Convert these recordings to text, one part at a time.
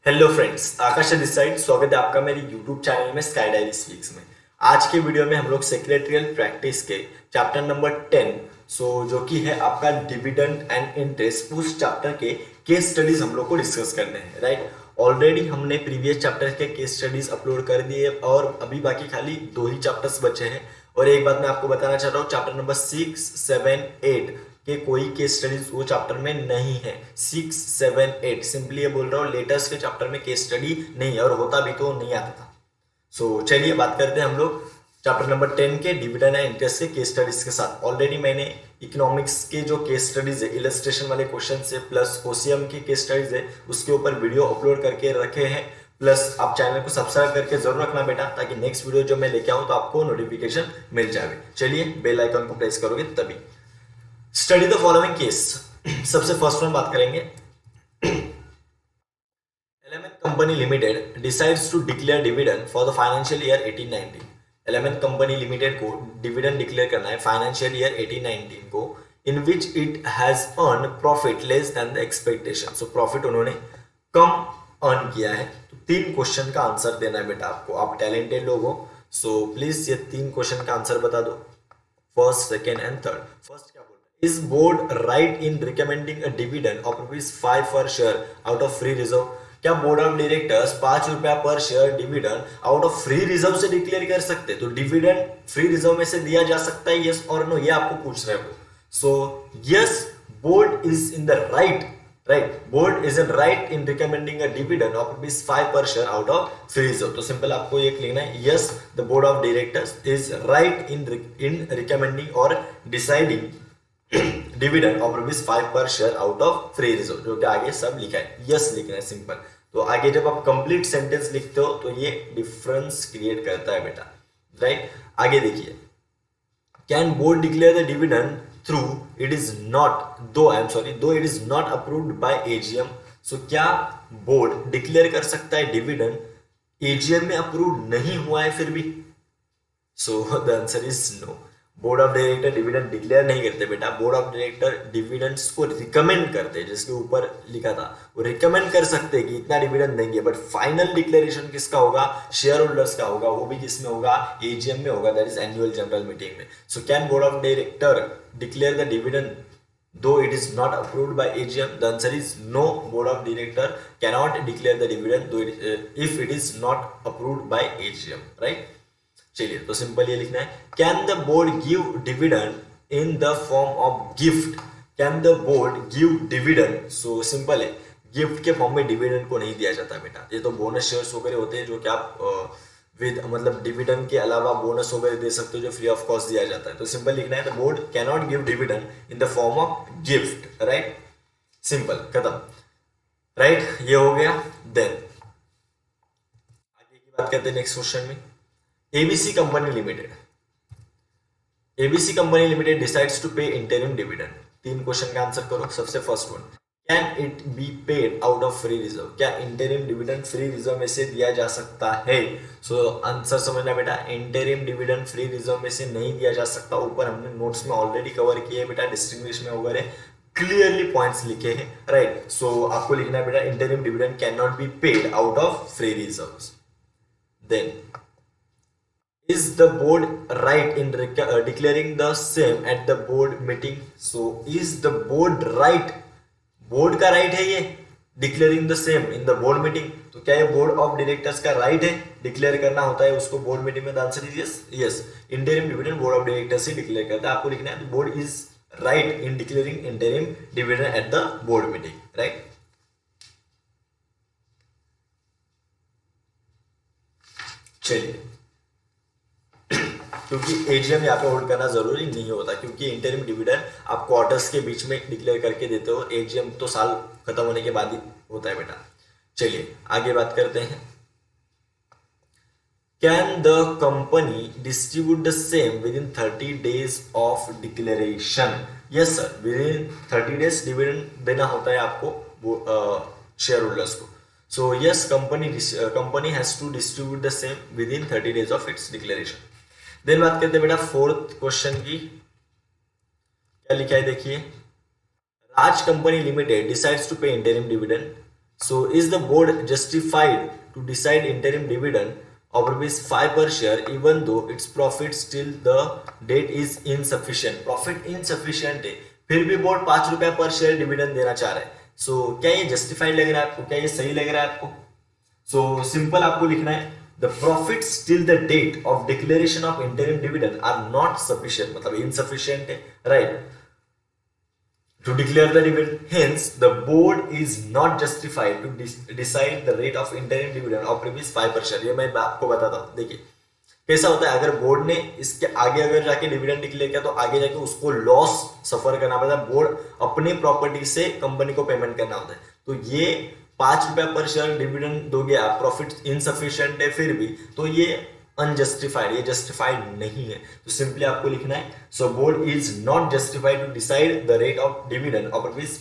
Hello friends, Akash this side. स्वागत है आपका मेरे यूट्यूब चैनल में स्काई डायरी स्पीक्स में। आज के वीडियो में हम लोग सेक्रेटरियल प्रैक्टिस के चैप्टर नंबर 10 जो कि है आपका डिविडेंड एंड इंटरेस्ट, उस चैप्टर के केस स्टडीज हम लोग को डिस्कस करने हैं। राइट, ऑलरेडी हमने प्रीवियस चैप्टर के केस स्टडीज अपलोड कर दिए और अभी बाकी खाली दो ही चैप्टर्स बचे हैं। और एक बात मैं आपको बताना चाह रहा हूँ, चैप्टर नंबर 6, 7, 8 के कोई केस स्टडीज वो चैप्टर में नहीं है। 6, 7, 8 सिंपली ये बोल रहा हूँ, लेटेस्ट के चैप्टर में केस स्टडी नहीं है और होता भी तो नहीं आता था। चलिए बात करते हैं हम लोग चैप्टर नंबर 10 के डिविडेंड एंड इंटरेस्ट के केस स्टडीज के साथ। ऑलरेडी मैंने इकोनॉमिक्स के जो केस स्टडीज है, इलस्ट्रेशन वाले क्वेश्चन से प्लस ओसीएम के केस स्टडीज है, उसके ऊपर वीडियो अपलोड करके रखे हैं। प्लस आप चैनल को सब्सक्राइब करके जरूर रखना बेटा, ताकि नेक्स्ट वीडियो जब मैं लेके आऊँ तो आपको नोटिफिकेशन मिल जाए। चलिए बेल आइकन को प्रेस करोगे तभी। Study the following case. सबसे फर्स्ट वन बात करेंगे। Element company limited decides to declare dividend for the financial year 18-19। Element company limited को डिविडेंड डिक्लेयर करना है फाइनेंशियल ईयर 18-19 को, in which it has earn profit less than the expectation. So profit उन्होंने कम earn किया है। तो 3 question का आंसर देना है बेटा आपको। आप टैलेंटेड लोग हो, सो प्लीज ये 3 क्वेश्चन का आंसर बता दो, first, second and third. First क्या बोल रहा है? Is board right in recommending a dividend of ₹5 per share out of free reserve. क्या board of directors ₹5 per share dividend out of free reserve से declare कर सकते? तो डिविडेंड फ्री रिजर्व में से दिया जा सकता है, यस और नो, ये आपको पूछ रहे हो। So yes, board is in the right, board is right in recommending a dividend of ₹5 per share out of free reserve। तो सिंपल आपको ये लिखना है, yes the board of directors is right in recommending or deciding dividend of ₹5 per share out of free reserve, जो कि आगे सब लिखा है, yes लिखना है सिंपल। तो आगे जब आप कंप्लीट सेंटेंस लिखते हो तो ये डिफरेंस क्रिएट करता है बेटा। राइट, आगे देखिए, can board declare the dividend through it is not though it is not approved by AGM। so क्या बोर्ड डिक्लेयर कर सकता है डिविडेंड एजीएम में अप्रूव नहीं हुआ है फिर भी? So the answer is no. Board of director dividend declare नहीं करते बेटा। बोर्ड ऑफ डायरेक्टर डिविडेंड्स को रिकमेंड करते हैं, जिसके ऊपर लिखा था वो रिकमेंड कर सकते हैं कि इतना डिविडेंड देंगे, बट फाइनल डिक्लेरेशन किसका होगा? शेयर होल्डर्स का होगा। वो भी किसमें होगा? एजीएम में होगा, that is annual general meeting में। So can board of director declare the dividend though it is not approved by AGM? The answer is no, board of director cannot declare the dividend if it is not approved by AGM। right, चलिए तो simple ये लिखना है, can the board give dividend in the form of gift. Can the board give dividend? So simple है, gift के form में dividend को नहीं दिया जाता बेटा। ये तो बोनस शेयर्स वगैरह होते हैं जो कि आप विद मतलब डिविडेंड के अलावा बोनस वगैरह दे सकते हो, जो फ्री ऑफ कॉस्ट दिया जाता है। तो सिंपल लिखना है, the board can not give dividend in the form of gift. Right, simple, खत्म। राइट, ये हो गया। देन आगे की बात करते हैं नेक्स्ट क्वेश्चन में। ABC company limited decides to pay interim dividend. 3 question का आंसर करो। सबसे first one, can it be paid out of free reserve. क्या इंटरिम डिविडेंड फ्री रिजर्व में से दिया जा सकता है? सो आंसर समझना बेटा, इंटरिम डिविडेंड फ्री रिजर्व में से नहीं दिया जा सकता। ऊपर हमने नोट्स में ऑलरेडी कवर किए हैं बेटा, डिस्टिंग्विश में वगैरह क्लियरली पॉइंट्स लिखे हैं। राइट, सो आपको लिखना है बेटा, interim dividend can not be paid out of free reserve. Then is the board right in declaring the same at the board meeting? so is the board right, board का right है ये declaring the same in the board meeting. तो क्या ये board of directors का right है declare करना होता है उसको बोर्ड मीटिंग में? The answer is yes. Yes, interim dividend board of directors से डिक्लेयर करता है। आपको लिखना है board is right in declaring interim dividend at the board meeting. Right, चलिए, क्योंकि एजीएम यहाँ पे होल्ड करना जरूरी नहीं होता, क्योंकि इंटरिम डिविडेंड आप क्वार्टर्स के बीच में डिक्लेयर करके देते हो, एजीएम तो साल खत्म होने के बाद ही होता है बेटा। चलिए आगे बात करते हैं। Can the company distribute the same within 30 days of declaration? Yes sir, within 30 days dividend देना होता है आपको शेयर होल्डर्स को। So yes, company has to distribute the same within 30 days of its declaration. Then बात करते हैं बेटा fourth question की। क्या लिखा है देखिए, राज company limited decides to pay interim dividend So is the board justified to decide interim dividend of rupees 5 per share even though its profit still the date is insufficient? Profit insufficient है फिर भी board 5 रुपया पर share dividend देना चाह रहा है. सो क्या ये जस्टिफाइड लग रहा है आपको? क्या ये सही लग रहा है आपको? सो सिंपल आपको लिखना है the profits till the date of declaration of interim dividend are not sufficient, मतलब इनसफिशिएंट है, right, to declare the dividend. Hence, the board is not justified to decide the rate of interim dividend of rupees 5 per share. ये मैं आपको बताता हूँ. देखिए कैसा होता है, अगर बोर्ड ने इसके आगे अगर जाके डिविडेंड डिक्लेयर किया तो आगे जाके उसको लॉस सफर करना पड़ता है. बोर्ड अपने प्रॉपर्टी से कंपनी को पेमेंट करना होता है. तो ये 5 रुपया पर शेयर डिविडेंड दोगे आप, प्रॉफिट इनसफिशिएंट है फिर भी, तो ये अनजस्टिफाइड, ये जस्टिफाइड नहीं है. तो सिंपली आपको लिखना है so board is not justified to decide the rate of dividend of rupees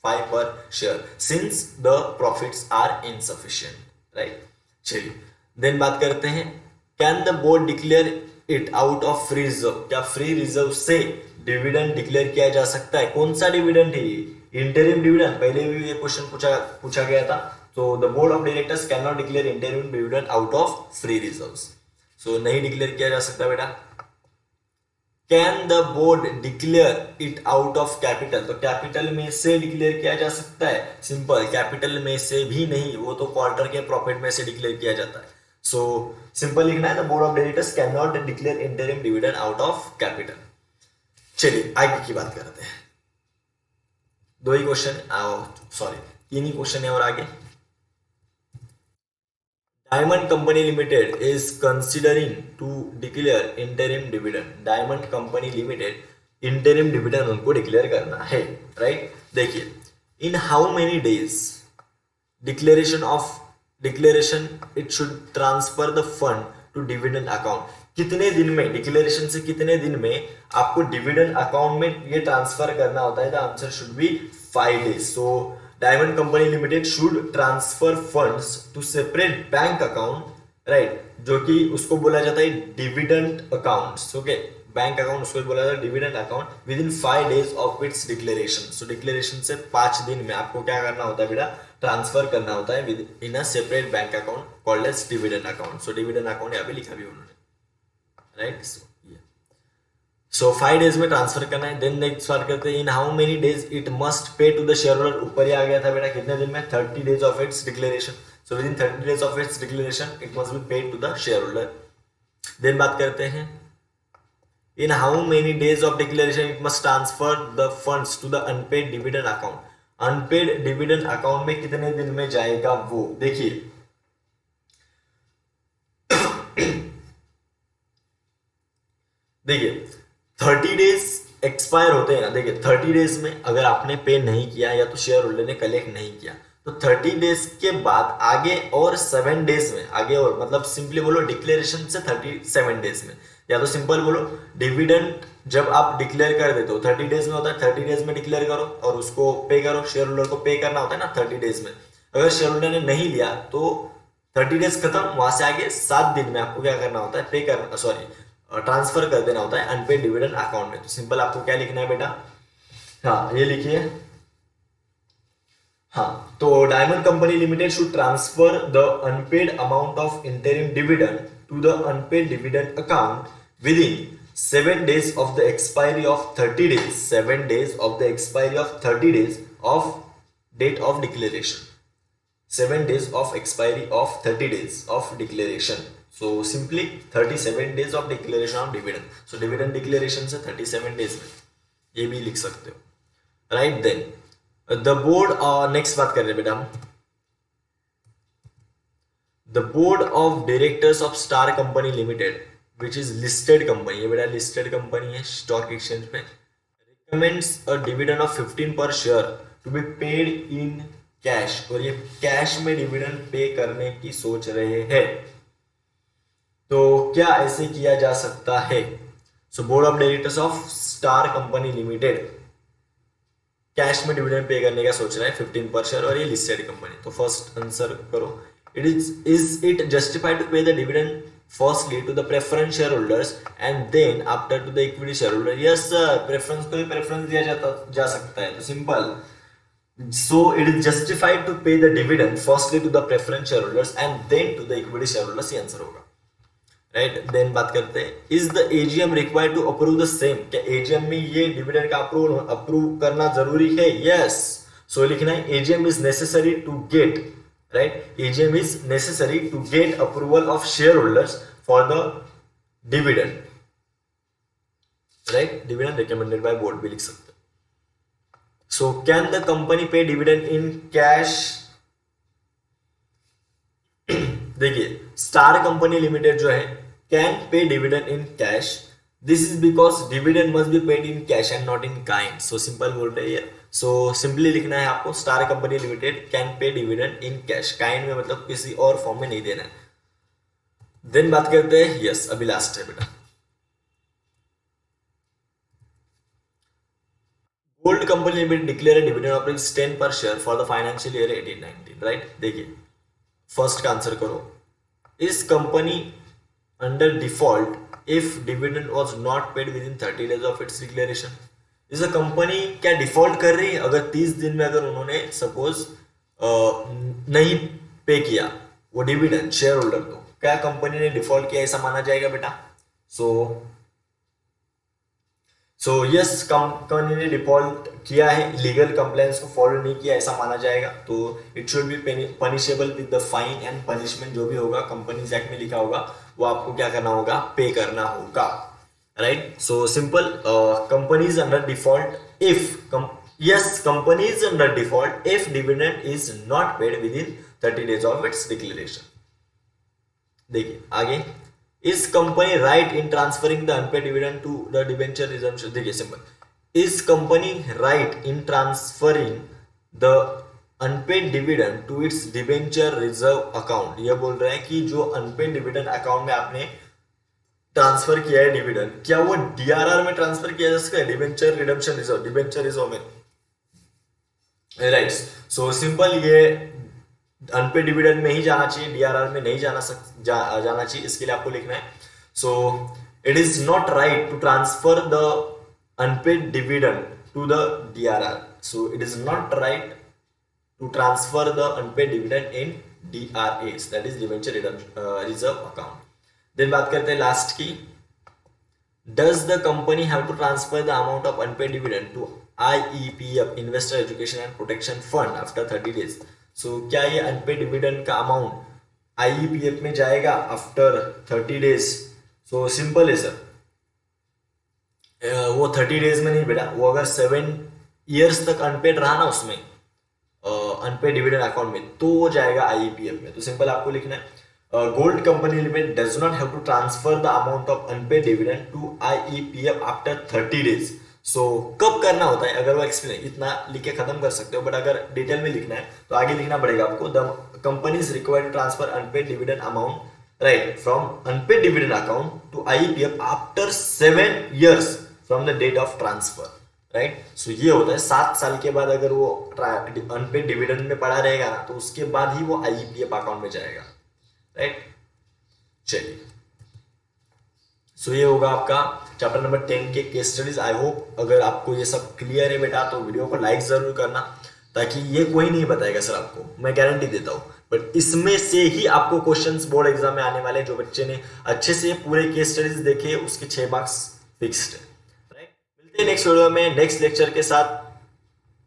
5 per share since the profits are insufficient, right. चलिए देन बात करते हैं can the board declare it out of free reserve? क्या free reserve से dividend declare किया जा सकता है? कौन सा डिविडेंड है ये? Interim dividend. पहले भी ये क्वेश्चन पूछा गया था. तो the board of directors can not declare interim dividend out of free reserves. So नहीं डिक्लेयर किया जा सकता बेटा. Can the board declare it out of capital? तो कैपिटल में से डिक्लेयर किया जा सकता है. सिंपल, कैपिटल में से भी नहीं, वो तो क्वार्टर के प्रॉफिट में से डिक्लेयर किया जाता है. सो सिंपल लिखना है the board of directors can not declare interim dividend out of capital. चलिए आगे की बात करते हैं. दो ही क्वेश्चन, सॉरी 3 ही क्वेश्चन है और आगे. Diamond company limited is considering to declare interim dividend. Diamond company limited interim dividend उनको डिक्लेयर करना है, राइट. देखिए in how many days declaration it should transfer the fund to dividend account. कितने दिन में, डिक्लेरेशन से कितने दिन में आपको डिविडेंड अकाउंट में ये ट्रांसफर करना होता है? The answer should be 5 days. So diamond company limited should transfer funds to separate bank account, right, जो कि उसको बोला जाता है dividend accounts. Okay, bank account उसको बोला जाता है dividend account within 5 days of its declaration. So declaration से 5 दिन में आपको क्या करना होता है बेटा? ट्रांसफर करना होता है within a separate bank account called as dividend account. So dividend account यहाँ पे लिखा भी उन्होंने, राइट. सो 5 days में ट्रांसफर करना है. देन नेक्स्ट बात करते हैं in how many days it must pay to the shareholder. ऊपर ही आ गया था बेटा कितने दिन में? 30 days of its declaration. So within 30 days of its declaration it must be paid to the shareholder. Then बात करते हैं in how many days of declaration it must transfer the funds to the unpaid dividend account. Unpaid dividend account में कितने दिन में जाएगा वो? देखिए देखिए 30 days एक्सपायर होते हैं ना. देखिए 30 days में अगर आपने पे नहीं किया या तो शेयर होल्डर ने कलेक्ट नहीं किया तो 30 days के बाद आगे और 7 days में, आगे और मतलब सिंपली बोलो डिक्लेरेशन से 37 days में, या तो सिंपल बोलो डिविडेंड जब आप डिक्लेयर कर देते हो 30 days में होता है, 30 days में डिक्लेयर करो और उसको पे करो. शेयर होल्डर को पे करना होता है ना 30 days में. अगर शेयर होल्डर ने नहीं लिया तो 30 days खत्म, वहां से आगे 7 दिन में आपको क्या करना होता है? पे करना, सॉरी ट्रांसफर कर देना होता है अनपेड डिविडेंड अकाउंट में. तो सिंपल आपको क्या लिखना है बेटा? हाँ ये लिखिए. हाँ तो diamond company limited should transfer the unpaid amount of interim dividend to the unpaid dividend account within 7 days of the expiry of 30 days. 7 days of the expiry of 30 days of date of declaration. 7 days of expiry of 30 days of declaration. So simply 37 days of declaration of dividend. So dividend declaration से 37 days में ये भी लिख सकते हो, right. Then the board, next बात कर रहे हैं बेटा हम the board of directors of Star Company Limited which is listed company. ये बेटा listed company है stock exchange पे. recommends a dividend of 15 per share to be paid in cash. और ये कैश में डिविडेंड पे करने की सोच रहे हैं. तो क्या ऐसे किया जा सकता है? So board of directors of star company limited cash में डिविडेंड पे करने का सोच रहा है 15 पर शेयर और ये लिस्टेड कंपनी. तो फर्स्ट आंसर करो. Is it justified to pay the dividend firstly to the preference shareholders and then after to the equity shareholder? Yes sir, preference को भी प्रेफरेंस दिया जा सकता है. तो simple So it is justified to pay the dividend firstly to the preference shareholders and then to the equity shareholders, ये answer होगा, right. Then बात करते हैं, is the AGM required to approve the same, क्या AGM में ये dividend का approve करना जरूरी है? यस। सो लिखना है AGM is necessary to get, right, AGM is necessary to get approval of shareholders for the dividend, right, dividend recommended by board भी लिख सकते हैं। So can the company pay dividend in cash? देखिए star company limited जो है can pay dividend in cash, this is because dividend must be paid in cash and not in kind. So simple बोल रहे हैं, so simply लिखना है आपको star company limited can pay dividend in cash, kind में मतलब किसी और फॉर्म में नहीं देना है। देन बात करते हैं, यस अभी लास्ट है बेटा, gold company limited declare dividend of rupees 10 पर share for the financial year 18-19, right. देखिए फर्स्ट का आंसर करो, इस company under default if dividend was not paid within 30 days of its declaration. इस company क्या default कर रही है? अगर 30 दिन में अगर उन्होंने सपोज नहीं पे किया वो डिविडेंड शेयर होल्डर को, क्या कंपनी ने डिफॉल्ट किया ऐसा माना जाएगा बेटा? सो यस, कंपनी ने डिफॉल्ट किया है, लीगल कंप्लायंस को फॉलो नहीं किया ऐसा माना जाएगा, तो it should be punishable with the fine and punishment, जो भी होगा कंपनीज एक्ट में लिखा होगा वो आपको क्या करना होगा, पे करना होगा, right. So simple, companies under default if yes companies under default if dividend is not paid within 30 days of its declaration. देखिए आगे, is company right in transferring the unpaid dividend to the debenture redemption? देखिए simple, is company right in transferring the unpaid dividend to its debenture reserve account? ये बोल रहा है कि जो unpaid dividend account में आपने ट्रांसफर किया है डिविडेंड, क्या वो डीआरआर में ट्रांसफर किया जा सकता है? Debenture redemption reserve, debenture reserve में, राइट। सो सिंपल, ये अनपेड डिविडेंड में ही जाना चाहिए, डीआरआर में नहीं जाना चाहिए, इसके लिए आपको लिखना है, so it is not right to transfer the unpaid dividend to the DRR, so it is not right to transfer the unpaid dividend in DRA, that is debenture reserve account. Then बात करते हैं last की, does the company have to transfer the amount of unpaid dividend to IEPF, investor education and protection fund, after 30 days? सो क्या ये unpaid dividend का amount IEPF में जाएगा आफ्टर 30 डेज? सो सिंपल है सर, वो 30 डेज में नहीं बेटा, वो अगर 7 ईयर्स तक अनपेड रहा ना उसमें अनपेड डिविडेंड अकाउंट में, तो वो जाएगा IEPF में। तो सिंपल आपको लिखना है, gold company limited does not have to transfer the amount of unpaid dividend to IEPF after 30 days. So कब करना होता है, अगर वो एक्सप्लेन, इतना लिख के खत्म कर सकते हो, बट अगर डिटेल में लिखना है तो आगे लिखना पड़ेगा आपको, the company is required to transfer unpaid dividend amount, right, from unpaid dividend account to IEPF after 7 years from the date of transfer, right. So ये होता है 7 साल के बाद अगर वो अनपेड डिविडेंड में पड़ा रहेगा ना, तो उसके बाद ही वो IEPF अकाउंट में जाएगा, राइट। चलिए, सो ये होगा आपका चैप्टर नंबर 10 के केस स्टडीज। आई होप अगर आपको ये सब क्लियर है बेटा, तो वीडियो को लाइक जरूर करना, ताकि ये कोई नहीं बताएगा सर आपको, मैं गारंटी देता हूँ, बट इसमें से ही आपको क्वेश्चंस बोर्ड एग्जाम में आने वाले, जो बच्चे ने अच्छे से पूरे केस स्टडीज देखे उसके 6 मार्क्स फिक्स्ड है, राइट। मिलते हैं नेक्स्ट वीडियो में नेक्स्ट लेक्चर के साथ।